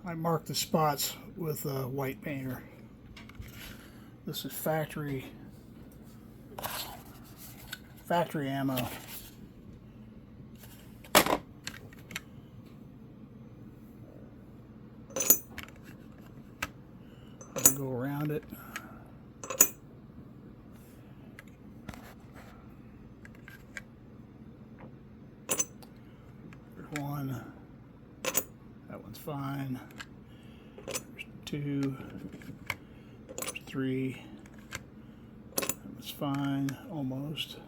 I mark the spots with a white painter. This is factory ammo. I'll go around it. There's one. That one's fine. There's two. There's three. That one's fine, almost.